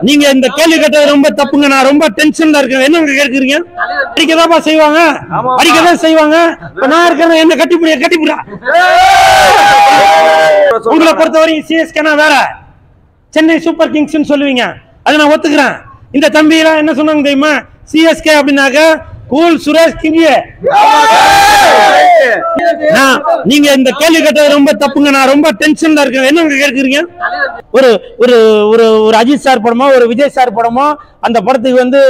நீங்க இந்த கேள்வி கேட்டது ரொம்ப தப்புங்க. நான் ரொம்ப டென்ஷன்ல இருக்கேன். என்ன கேட்குறீங்க? அடிக்கதாப்பா செய்வாங்க, அடிக்கதான் செய்வாங்க. நான் இருக்கிறேன், என்ன கட்டிப்புடா. உங்களை பொறுத்தவரைக்கும் சிஎஸ்கேனா வேற, சென்னை சூப்பர் கிங்ஸ் சொல்லுவீங்க, அதை நான் ஒத்துக்கிறேன். இந்த தம்பி எல்லாம் என்ன சொன்னாங்க தெரியுமா? சிஎஸ்கே அப்படின்னாக்க கூல் சுரேஷ் கிங். நீங்க இந்த கேள்வி கேட்டது ரொம்ப தப்புங்க. நான் ரொம்ப டென்ஷன்ல இருக்கேன். என்ன கேட்குறீங்க? ஒரு ஒரு ஒரு ஒரு அஜித் சார் படமோ ஒரு விஜய் சார் படமோ அந்த படத்துக்கு வந்து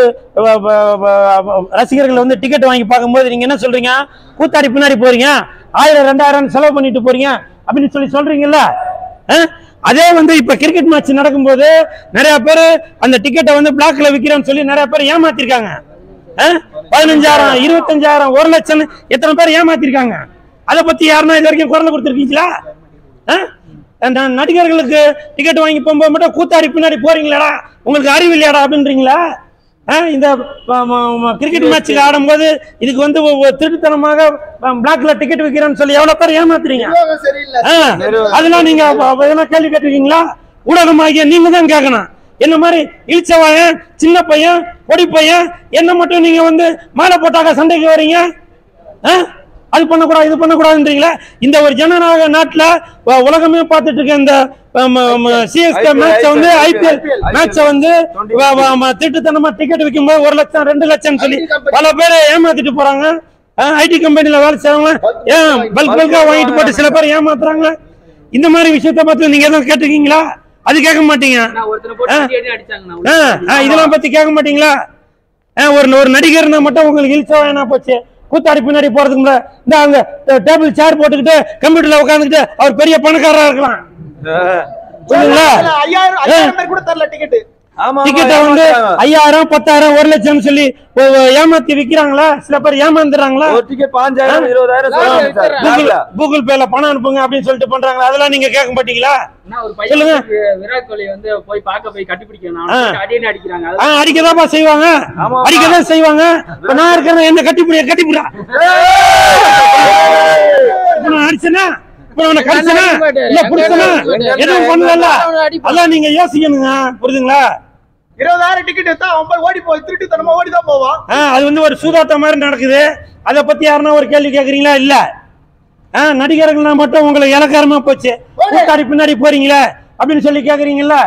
ரசிகர்கள் வந்து டிக்கெட் வாங்கி பார்க்கும்போது நீங்க என்ன சொல்றீங்க? கூத்தாடி பின்னாடி போறீங்க, 1000 2000 செலவு பண்ணிட்டு போறீங்க அப்படின்னு சொல்றீங்கல்ல. அதே வந்து இப்ப கிரிக்கெட் மேட்ச் நடக்கும்போது நிறைய பேர் அந்த டிக்கெட்டை வந்து பிளாக்ல விற்கிறேன்னு சொல்லி நிறைய பேர் ஏமாத்திருக்காங்க. 15,000 25,000 1 லட்சம் எத்தனை பேர் ஏமாத்திருக்காங்க. அதை பத்தி யாருன்னா இது வரைக்கும் குரல் கொடுத்துருக்கீங்களா? நடிகர்களுக்கு டிக்கெட் வாங்கி போகும்போது மட்டும் கூத்தாடி பின்னாடி போறீங்களா, உங்களுக்கு அறிவு இல்லையாடா அப்படின்றீங்களா? இந்த கிரிக்கெட் மேட்சுக்கு ஆடும்போது இதுக்கு வந்து திருட்டுத்தனமாக பிளாக்ல டிக்கெட் விற்கிறேன்னு சொல்லி எவ்வளவு பேர் ஏமாத்துறீங்க. அதெல்லாம் நீங்க கேள்வி கேட்டிருக்கீங்களா? ஊடகமாகிய நீங்க தான் கேட்கணும். என்ன மாதிரி இழிச்சவாயன் சின்ன பையன் பொடி பையன் என்ன மட்டும் நீங்க வந்து மாலை போட்டாக்க சண்டைக்கு வரீங்க. அது பண்ணக்கூடாது இது பண்ணக்கூடாதுன்றீங்களா? இந்த ஒரு ஜனநாயக நாட்டுல உலகமே பார்த்துட்டு இருக்க இந்த சிஎஸ்கே மேட்ச வந்து ஐபிஎல் மேட்ச வந்து திட்டுத்தனமா டிக்கெட் விற்கும் போது 1 லட்சம் 2 லட்சம் சொல்லி பல பேரை ஏமாத்திட்டு போறாங்க. ஐடி கம்பெனில வேலை செய்யறவங்க பல்கா வாங்கிட்டு போட்டு சில பேர் ஏமாத்துறாங்க. இந்த மாதிரி விஷயத்த பார்த்து நீங்க எதுவும் கேட்டிருக்கீங்களா? அது கேட்க மாட்டீங்க. இதெல்லாம் பத்தி கேட்க மாட்டீங்களா? ஒரு நடிகர்னா மட்டும் உங்களுக்கு இழிச்சவாயனா போச்சு. கூத்தாடி பின்னாடி போறதுக்கு முன்னாடி இந்த அங்க டேபிள் சேர் போட்டுக்கிட்டு கம்ப்யூட்டர்ல உட்காந்துக்கிட்டு அவர் பெரிய பணக்காரரா இருக்கலாம். டிக்கெட்டை வந்து 5000 10,000 1 லட்சம் சொல்லி ஏமாத்தி விக்கிறாங்களா? சில பேர் ஏமாந்துறாங்களா? கூகுள் பேல பணம் அனுப்புங்க அப்படின்னு சொல்லிட்டு பண்றாங்களா? அதெல்லாம் நீங்க கேட்க மாட்டீங்களா? சொல்லுங்க. விராட் கோலி வந்து போய் பார்க்க போய் கட்டிப்பிடிக்கணும், அடிக்கதாப்பா செய்வாங்க, அடிக்கதான் செய்வாங்க. நான் இருக்கிறேன், என்ன கட்டிப்புடா. அடிச்சனா எதுவும் பண்ணல. அதான் நீங்க யோசிக்கணுங்க, புரியுதுங்களா? 20,000 டிக்கெட் எடுத்தா அவன் போய் ஓடி போய் திருட்டுத்தனமா ஓடி தான் போவான். அது வந்து ஒரு சூதாட்ட மாதிரி நடக்குது. அதை பத்தி யாருன்னா ஒரு கேள்வி கேட்கறீங்களா? இல்ல. நடிகர்கள்னா மட்டும் உங்களுக்கு இலக்காரமா போச்சு, கூத்தாடி பின்னாடி போறீங்களே அப்படின்னு சொல்லி கேக்குறீங்கல்ல.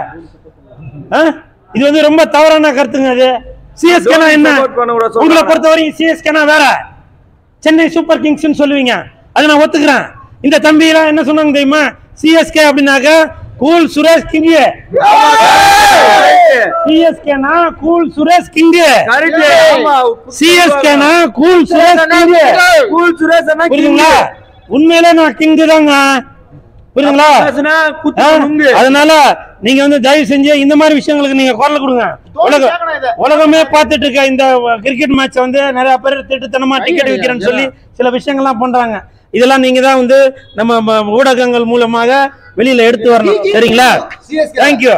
இது வந்து ரொம்ப தவறான கருத்துங்க. அது சிஎஸ்கேனா என்ன? உங்களை பொறுத்தவரைக்கும் சிஎஸ்கேனா வேற, சென்னை சூப்பர் கிங்ஸ் சொல்லுவீங்க, அதை நான் ஒத்துக்கிறேன். இந்த தம்பி எல்லாம் என்ன சொன்னாங்க தெரியுமா? சிஎஸ்கே அப்படின்னாக்க கூல் சுரேஷ் கிங். சிஎஸ்கேனா கூல் சுரேஷ் கிங். சிஎஸ்கேனா கூல் சுரேஷ் கிங். புரியுதுங்களா? உண்மையிலே நான் கிங் தாங்க, புரியுதுங்களா? அதனால நீங்க வந்து தயவு செஞ்சு இந்த மாதிரி விஷயங்களுக்கு நீங்க குரல் கொடுங்க. உலகமே பார்த்துட்டு இருக்க இந்த கிரிக்கெட் மேட்ச வந்து நிறைய பேர் திட்டுத்தனமா டிக்கெட் விற்கிறேன்னு சொல்லி சில விஷயங்கள்லாம் பண்றாங்க. இதெல்லாம் நீங்க தான் வந்து நம்ம ஊடகங்கள் மூலமாக வெளியில எடுத்து வரணும். சரிங்களா? தேங்க்யூ.